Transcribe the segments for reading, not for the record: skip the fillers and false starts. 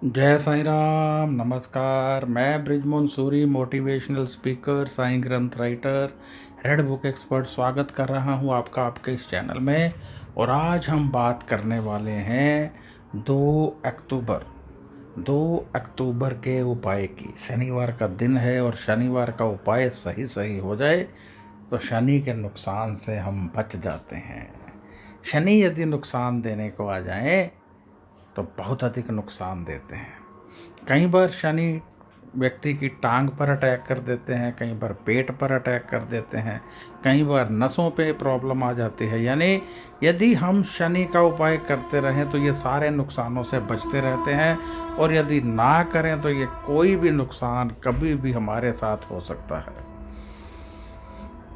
जय साईं राम। नमस्कार। मैं ब्रिजमोहन सूरी, मोटिवेशनल स्पीकर, साईं ग्रंथ राइटर, रेड बुक एक्सपर्ट, स्वागत कर रहा हूं आपका आपके इस चैनल में। और आज हम बात करने वाले हैं 2 अक्टूबर के उपाय की। शनिवार का दिन है और शनिवार का उपाय सही हो जाए तो शनि के नुकसान से हम बच जाते हैं। शनि यदि नुकसान देने को आ जाए तो बहुत अधिक नुकसान देते हैं। कई बार शनि व्यक्ति की टांग पर अटैक कर देते हैं, कई बार पेट पर अटैक कर देते हैं, कई बार नसों पे प्रॉब्लम आ जाती है। यानी यदि हम शनि का उपाय करते रहें तो ये सारे नुकसानों से बचते रहते हैं, और यदि ना करें तो ये कोई भी नुकसान कभी भी हमारे साथ हो सकता है।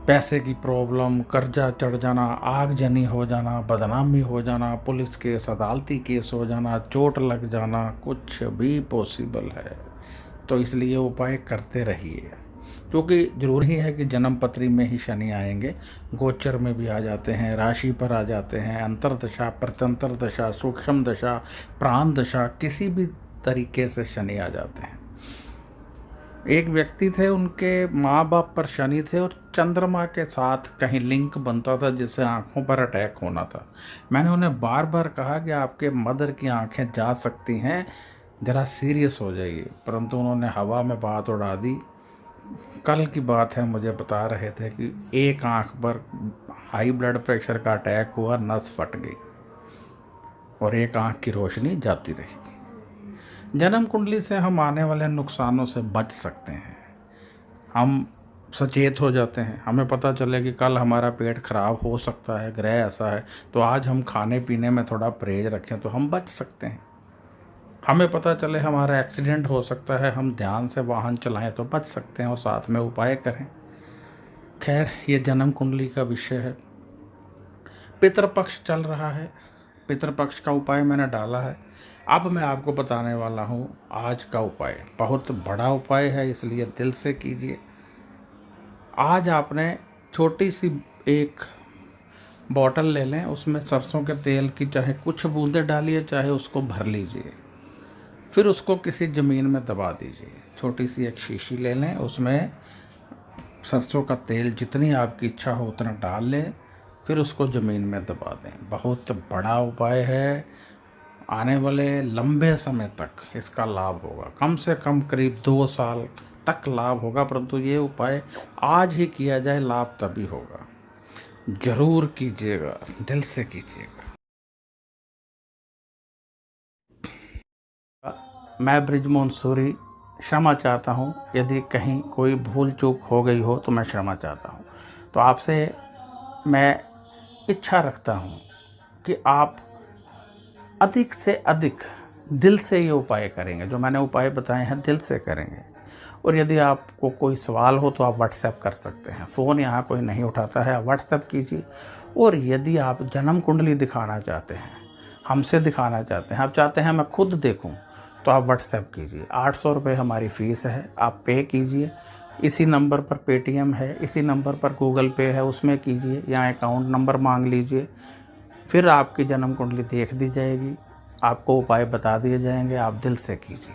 पैसे की प्रॉब्लम, कर्जा चढ़ जाना, आगजनी हो जाना, बदनामी हो जाना, पुलिस केस, अदालती केस हो जाना, चोट लग जाना, कुछ भी पॉसिबल है। तो इसलिए उपाय करते रहिए, क्योंकि ज़रूरी है कि जन्म पत्री में ही शनि आएंगे। गोचर में भी आ जाते हैं, राशि पर आ जाते हैं, अंतर्दशा, प्रत्यंतर दशा, सूक्ष्म दशा, प्राण दशा, किसी भी तरीके से शनि आ जाते हैं। एक व्यक्ति थे, उनके माँ बाप पर शनि थे और चंद्रमा के साथ कहीं लिंक बनता था जिससे आंखों पर अटैक होना था। मैंने उन्हें बार बार कहा कि आपके मदर की आंखें जा सकती हैं, ज़रा सीरियस हो जाइए, परंतु उन्होंने हवा में बात उड़ा दी। कल की बात है, मुझे बता रहे थे कि एक आंख पर हाई ब्लड प्रेशर का अटैक हुआ, नस फट गई और एक आंख की रोशनी जाती रही। जन्म कुंडली से हम आने वाले नुकसानों से बच सकते हैं। हम सचेत हो जाते हैं, हमें पता चले कि कल हमारा पेट खराब हो सकता है, ग्रह ऐसा है, तो आज हम खाने पीने में थोड़ा परहेज रखें तो हम बच सकते हैं। हमें पता चले हमारा एक्सीडेंट हो सकता है, हम ध्यान से वाहन चलाएं तो बच सकते हैं और साथ में उपाय करें। खैर, ये जन्म कुंडली का विषय है। पितृपक्ष चल रहा है, पितृपक्ष का उपाय मैंने डाला है। अब मैं आपको बताने वाला हूँ आज का उपाय। बहुत बड़ा उपाय है, इसलिए दिल से कीजिए। आज आपने छोटी सी एक बॉटल ले लें, उसमें सरसों के तेल की चाहे कुछ बूंदें डालिए, चाहे उसको भर लीजिए। फिर उसको किसी ज़मीन में दबा दीजिए। छोटी सी एक शीशी ले लें, उसमें सरसों का तेल जितनी आपकी इच्छा हो उतना डाल लें, फिर उसको ज़मीन में दबा दें। बहुत बड़ा उपाय है, आने वाले लंबे समय तक इसका लाभ होगा। कम से कम करीब 2 साल तक लाभ होगा, परंतु ये उपाय आज ही किया जाए, लाभ तभी होगा। जरूर कीजिएगा, दिल से कीजिएगा। मैं ब्रिजमोहन सूरी क्षमा चाहता हूँ, यदि कहीं कोई भूल चूक हो गई हो तो मैं क्षमा चाहता हूँ। तो आपसे मैं इच्छा रखता हूँ कि आप अधिक से अधिक दिल से ये उपाय करेंगे। जो मैंने उपाय बताए हैं दिल से करेंगे। और यदि आपको कोई सवाल हो तो आप व्हाट्सएप कर सकते हैं। फ़ोन यहाँ कोई नहीं उठाता है, आप व्हाट्सएप कीजिए। और यदि आप जन्म कुंडली दिखाना चाहते हैं, हमसे दिखाना चाहते हैं, आप चाहते हैं मैं खुद देखूं, तो आप व्हाट्सएप कीजिए। 800 रुपये हमारी फ़ीस है, आप पे कीजिए। इसी नंबर पर पेटीएम है, इसी नंबर पर गूगल पे है, उसमें कीजिए, या अकाउंट नंबर मांग लीजिए। फिर आपकी जन्म कुंडली देख दी जाएगी, आपको उपाय बता दिए जाएंगे, आप दिल से कीजिए।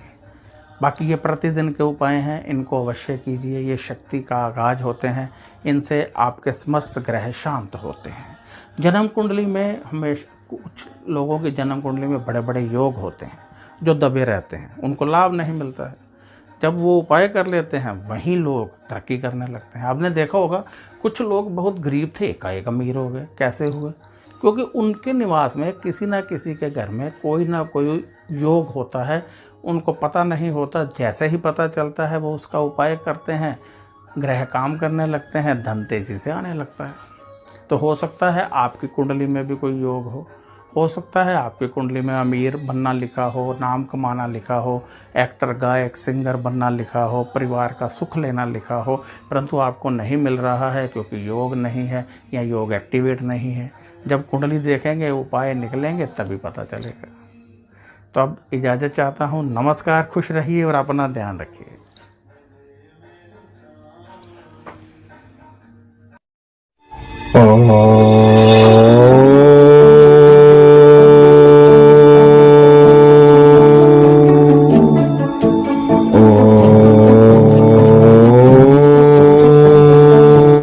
बाकी ये प्रतिदिन के उपाय हैं, इनको अवश्य कीजिए। ये शक्ति का आगाज होते हैं, इनसे आपके समस्त ग्रह शांत होते हैं। जन्म कुंडली में हमेशा कुछ लोगों की जन्म कुंडली में बड़े बड़े योग होते हैं जो दबे रहते हैं, उनको लाभ नहीं मिलता है। जब वो उपाय कर लेते हैं वहीं लोग तरक्की करने लगते हैं। आपने देखा होगा, कुछ लोग बहुत गरीब थे, एकाएक अमीर हो गए। कैसे हुए? क्योंकि उनके निवास में किसी ना किसी के घर में कोई ना कोई योग होता है, उनको पता नहीं होता। जैसे ही पता चलता है वो उसका उपाय करते हैं, ग्रह काम करने लगते हैं, धन तेजी से आने लगता है। तो हो सकता है आपकी कुंडली में भी कोई योग हो, हो सकता है आपकी कुंडली में अमीर बनना लिखा हो, नाम कमाना लिखा हो, एक्टर, गायक, सिंगर बनना लिखा हो, परिवार का सुख लेना लिखा हो, परंतु आपको नहीं मिल रहा है क्योंकि योग नहीं है या योग एक्टिवेट नहीं है। जब कुंडली देखेंगे, उपाय निकलेंगे, तभी पता चलेगा। तो अब इजाज़त चाहता हूँ। नमस्कार, खुश रहिए और अपना ध्यान रखिए। ओम